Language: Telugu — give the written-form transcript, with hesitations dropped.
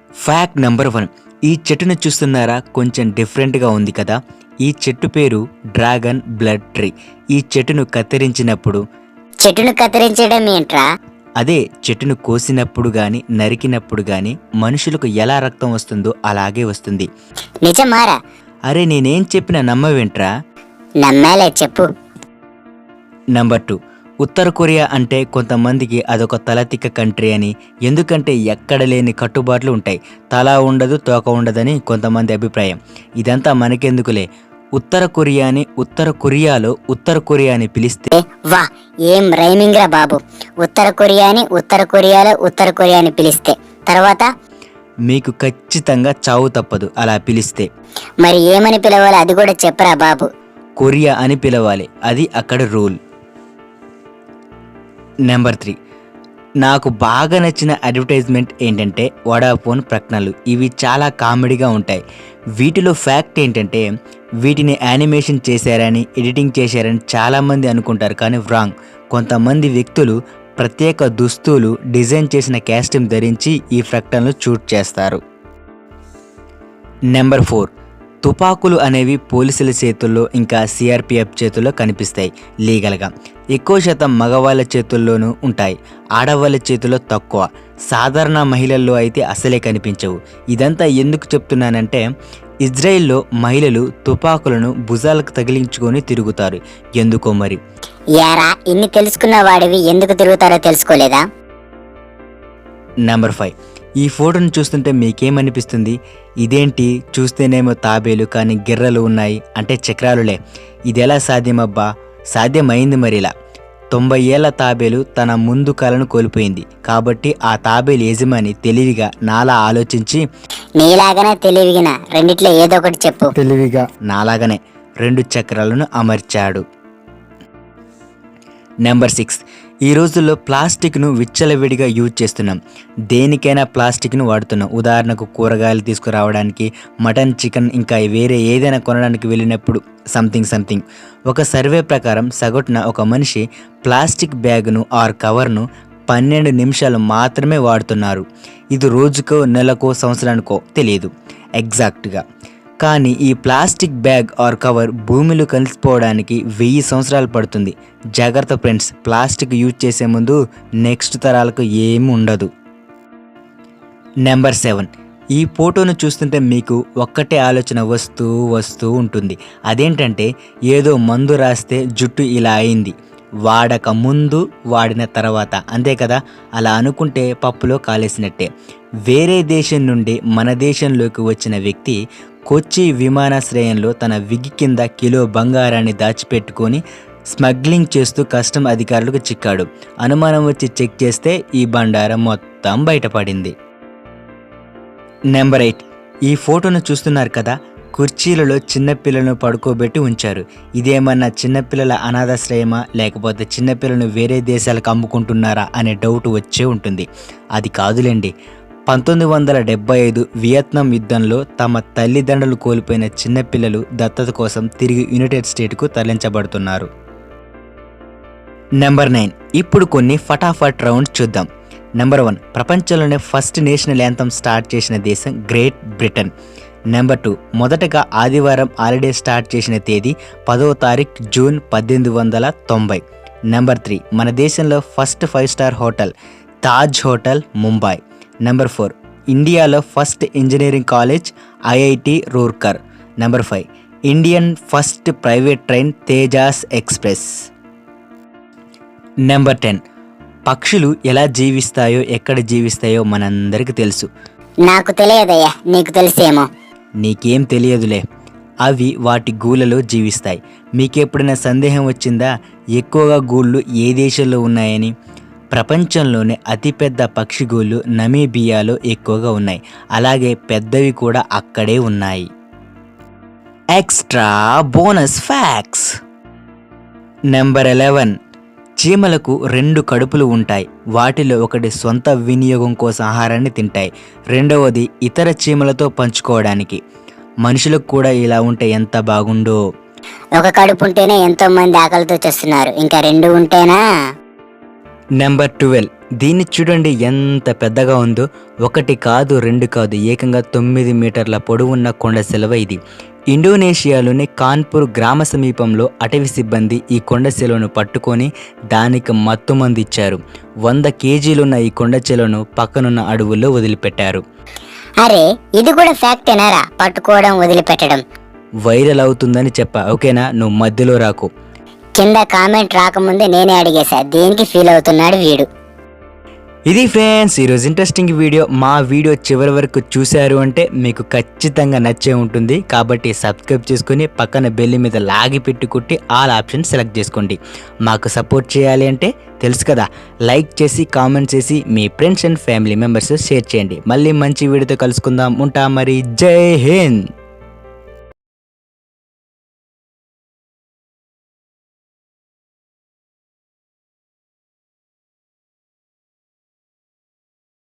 Fact number 1. ఈ చెట్టును చూస్తున్నారా, కొంచెం డిఫరెంట్గా ఉంది కదా. ఈ చెట్టు పేరు డ్రాగన్ బ్లడ్ ట్రీ. ఈ చెట్టును కత్తిరించినప్పుడు చెట్టును కత్తిరించడం ఏంట్రా? అదే చెట్టును కోసినప్పుడు గాని నరికినప్పుడు గాని మనుషులకు ఎలా రక్తం వస్తుందో అలాగే వస్తుంది. నిజమారా? అరే నేనేం చెప్పినా నమ్మవేంట్రా? నమ్మాలే, చెప్పు. నెంబర్ 2. ఉత్తర కొరియా అంటే కొంతమందికి అదొక తలతిక్క కంట్రీ అని, ఎందుకంటే ఎక్కడ లేని కట్టుబాట్లు ఉంటాయి. తల ఉండదు, తోక ఉండదని కొంతమంది అభిప్రాయం. ఇదంతా మనకెందుకులే. ఉత్తర కొరియాని ఉత్తర కొరియాలో ఉత్తర కొరియా అని పిలిస్తే వా, ఏం రైమింగ్ రా బాబు. ఉత్తర కొరియాని ఉత్తర కొరియాలో ఉత్తర కొరియా అని పిలిస్తే తర్వాత మీకు ఖచ్చితంగా చావు తప్పదు అలా పిలిస్తే. మరి ఏమని పిలవాలి అది కూడా చెప్పరా బాబు. కొరియా అని పిలవాలి, అది అక్కడ రూల్. నెంబర్ 3. నాకు బాగా నచ్చిన అడ్వర్టైజ్మెంట్ ఏంటంటే వడాఫోన్ ప్రకటనలు. ఇవి చాలా కామెడీగా ఉంటాయి. వీటిలో ఫ్యాక్ట్ ఏంటంటే వీటిని యానిమేషన్ చేశారని, ఎడిటింగ్ చేశారని చాలామంది అనుకుంటారు, కానీ రాంగ్. కొంతమంది వ్యక్తులు ప్రత్యేక దుస్తులు డిజైన్ చేసిన కాస్ట్యూమ్ ధరించి ఈ ప్రకటనలు షూట్ చేస్తారు. నెంబర్ 4. తుపాకులు అనేవి పోలీసుల చేతుల్లో ఇంకా సిఆర్పిఎఫ్ చేతుల్లో కనిపిస్తాయి లీగల్గా. ఎక్కువ శాతం మగవాళ్ళ చేతుల్లోనూ ఉంటాయి, ఆడవాళ్ళ చేతుల్లో తక్కువ. సాధారణ మహిళల్లో అయితే అసలే కనిపించవు. ఇదంతా ఎందుకు చెప్తున్నానంటే ఇజ్రాయిల్లో మహిళలు తుపాకులను భుజాలకు తగిలించుకొని తిరుగుతారు. ఎందుకో మరి. యారా, ఇన్ని తెలుసుకున్న వాడివి ఎందుకు తిరుగుతారో తెలుసుకోలేదా? నెంబర్ 5. ఈ ఫోటోను చూస్తుంటే మీకేమనిపిస్తుంది? ఇదేంటి, చూస్తేనేమో తాబేలు కానీ గిర్రలు ఉన్నాయి అంటే చక్రాలులే. ఇది ఎలా సాధ్యమబ్బా? సాధ్యమైంది మరిలా. 90 ఏళ్ల తాబేలు తన ముందు కాలను కోల్పోయింది కాబట్టి ఆ తాబేలు యజమాని తెలివిగా నాలా ఆలోచించి నీలాగానే తెలివిగా రెండిట్లో ఏదో ఒకటి చెప్పు. తెలివిగా నాలాగానే 2 చక్రాలను అమర్చాడు. నెంబర్ 6. ఈ రోజుల్లో ప్లాస్టిక్ను విచ్చలవిడిగా యూజ్ చేస్తున్నాం. దేనికైనా ప్లాస్టిక్ను వాడుతున్నాం. ఉదాహరణకు కూరగాయలు తీసుకురావడానికి, మటన్, చికెన్ ఇంకా వేరే ఏదైనా కొనడానికి వెళ్ళినప్పుడు సంథింగ్. ఒక సర్వే ప్రకారం సగటున ఒక మనిషి ప్లాస్టిక్ బ్యాగ్ను ఆర్ కవర్ను 12 నిమిషాలు మాత్రమే వాడుతున్నారు. ఇది రోజుకో, నెలకో, సంవత్సరానికో తెలియదు ఎగ్జాక్ట్గా. కానీ ఈ ప్లాస్టిక్ బ్యాగ్ ఆర్ కవర్ భూమిలో కలిసిపోవడానికి 1000 సంవత్సరాలు పడుతుంది. జాగ్రత్త ఫ్రెండ్స్, ప్లాస్టిక్ యూజ్ చేసే ముందు నెక్స్ట్ తరాలకు ఏమి ఉండదు. నెంబర్ 7. ఈ ఫోటోను చూస్తుంటే మీకు ఒక్కటే ఆలోచన వస్తూ ఉంటుంది. అదేంటంటే ఏదో మందు రాస్తే జుట్టు ఇలా అయింది, వాడక ముందు వాడిన తర్వాత, అంతే కదా. అలా అనుకుంటే పప్పులో కాలేసినట్టే. వేరే దేశం నుండి మన దేశంలోకి వచ్చిన వ్యక్తి కొచ్చి విమానాశ్రయంలో తన విగ్గి కింద కిలో బంగారాన్ని దాచిపెట్టుకొని స్మగ్లింగ్ చేస్తూ కస్టమ్ అధికారులకు చిక్కాడు. అనుమానం వచ్చి చెక్ చేస్తే ఈ బండారం మొత్తం బయటపడింది. నెంబర్ 8. ఈ ఫోటోను చూస్తున్నారు కదా, కుర్చీలలో చిన్నపిల్లలను పడుకోబెట్టి ఉంచారు. ఇదేమన్నా చిన్నపిల్లల అనాథాశ్రయమా లేకపోతే చిన్నపిల్లలను వేరే దేశాలకు అమ్ముకుంటున్నారా అనే డౌట్ వచ్చే ఉంటుంది. అది కాదులేండి. 1975 వియత్నాం యుద్ధంలో తమ తల్లిదండ్రులు కోల్పోయిన చిన్నపిల్లలు దత్తత కోసం తిరిగి యునైటెడ్ స్టేట్కు తరలించబడుతున్నారు. నెంబర్ 9. ఇప్పుడు కొన్ని ఫటాఫట్ రౌండ్స్ చూద్దాం. నెంబర్ 1. ప్రపంచంలోనే ఫస్ట్ నేషనల్ యాంథమ్ స్టార్ట్ చేసిన దేశం గ్రేట్ బ్రిటన్. నెంబర్ 2. మొదటగా ఆదివారం హాలిడే స్టార్ట్ చేసిన తేదీ 10వ తారీఖు జూన్ 1890. నెంబర్ 3. మన దేశంలో first 5 star hotel Taj hotel, Mumbai. Number 4. ఇండియాలో first engineering college IIT Roorkee. Number 5. Indian first private train Tejas express. Number 10. పక్షులు ఎలా జీవిస్తాయో, ఎక్కడ జీవిస్తాయో మనందరికీ తెలుసు. నాకు తెలియదయ్యా, నీకు తెలిసేమో. నీకేం తెలియదులే. అవి వాటి గూళ్ళలో జీవిస్తాయి. మీకెప్పుడైనా సందేహం వచ్చిందా ఎక్కువగా గూళ్ళు ఏ దేశంలో ఉన్నాయని? ప్రపంచంలోనే అతిపెద్ద పక్షి గూళ్ళు నమీబియాలో ఎక్కువగా ఉన్నాయి. అలాగే పెద్దవి కూడా అక్కడే ఉన్నాయి. Extra bonus facts. నెంబర్ 11. చీమలకు 2 కడుపులు ఉంటాయి. వాటిలో ఒకటి సొంత వినియోగం కోసం ఆహారాన్ని తింటాయి, రెండవది ఇతర చీమలతో పంచుకోవడానికి. మనుషులకు కూడా ఇలా ఉంటే ఎంత బాగుండో. ఒక కడుపు ఉంటేనే ఎంతో మంది ఆకలితో చేస్తున్నారు, ఇంకా 2 ఉంటేనా? నెంబర్ 12. దీన్ని చూడండి ఎంత పెద్దగా ఉందో. 1 కాదు 2 కాదు ఏకంగా 9 మీటర్ల పొడవున్న కొండ శిలువ ఇది. ఇండోనేషియాలోని కాన్పూర్ గ్రామ సమీపంలో అటవీ సిబ్బంది ఈ కొండ శిలువను పట్టుకొని దానికి మత్తుమందు ఇచ్చారు. 100 కేజీలున్న ఈ కొండ శిలువను పక్కనున్న అడవుల్లో వదిలిపెట్టారు. అరే ఇది కూడా ఫ్యాక్టేనారా, పట్టుకోవడం వదిలిపెట్టడం. వైరల్ అవుతుందని చెప్పా, ఓకేనా? నువ్వు మధ్యలో రాకు. కింద కామెంట్ రాకముందే నేనే అడిగేశా, దేనికి ఫీల్ అవుతున్నాడు వీడు. ఇది ఫ్రెండ్స్ ఈరోజు ఇంట్రెస్టింగ్ వీడియో. మా వీడియో చివరి వరకు చూశారు అంటే మీకు ఖచ్చితంగా నచ్చే ఉంటుంది. కాబట్టి సబ్స్క్రైబ్ చేసుకొని పక్కన బెల్ మీద లాగి పెట్టి కుట్టి ఆల్ ఆప్షన్ సెలెక్ట్ చేసుకోండి. మాకు సపోర్ట్ చేయాలి అంటే తెలుసు కదా, లైక్ చేసి కామెంట్ చేసి మీ friends and family members share చేయండి. మళ్ళీ మంచి వీడియోతో కలుసుకుందాం. ఉంటా మరి, జై హింద్.